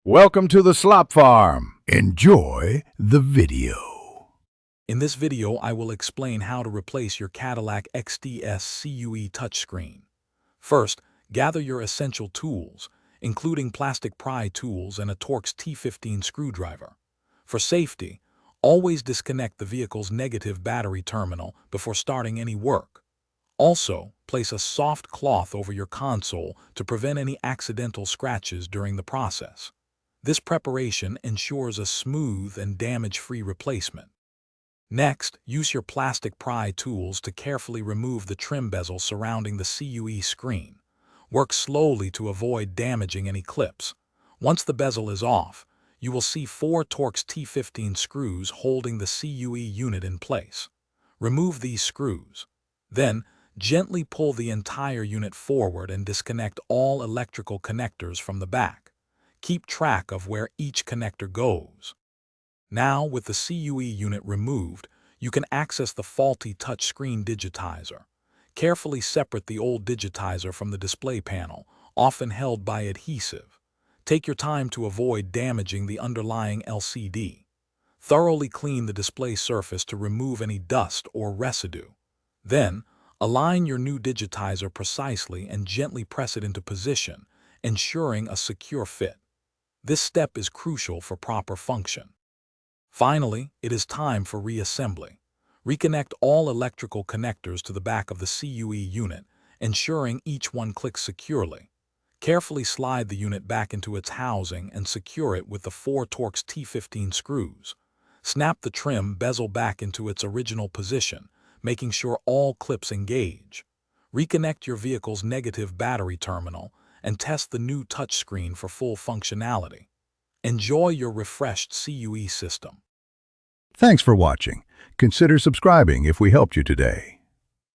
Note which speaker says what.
Speaker 1: Welcome to the Slop Farm. Enjoy the video.
Speaker 2: In this video, I will explain how to replace your Cadillac XTS CUE touchscreen. First, gather your essential tools, including plastic pry tools and a Torx T15 screwdriver. For safety, always disconnect the vehicle's negative battery terminal before starting any work. Also, place a soft cloth over your console to prevent any accidental scratches during the process. This preparation ensures a smooth and damage-free replacement. Next, use your plastic pry tools to carefully remove the trim bezel surrounding the CUE screen. Work slowly to avoid damaging any clips. Once the bezel is off, you will see 4 Torx T15 screws holding the CUE unit in place. Remove these screws. Then, gently pull the entire unit forward and disconnect all electrical connectors from the back. Keep track of where each connector goes. Now, with the CUE unit removed, you can access the faulty touchscreen digitizer. Carefully separate the old digitizer from the display panel, often held by adhesive. Take your time to avoid damaging the underlying LCD. Thoroughly clean the display surface to remove any dust or residue. Then, align your new digitizer precisely and gently press it into position, ensuring a secure fit. This step is crucial for proper function. Finally, it is time for reassembly. Reconnect all electrical connectors to the back of the CUE unit, ensuring each one clicks securely. Carefully slide the unit back into its housing and secure it with the 4 Torx T15 screws. Snap the trim bezel back into its original position, making sure all clips engage. Reconnect your vehicle's negative battery terminal and test the new touchscreen for full functionality. Enjoy your refreshed CUE system.
Speaker 1: Thanks for watching. Consider subscribing if we helped you today.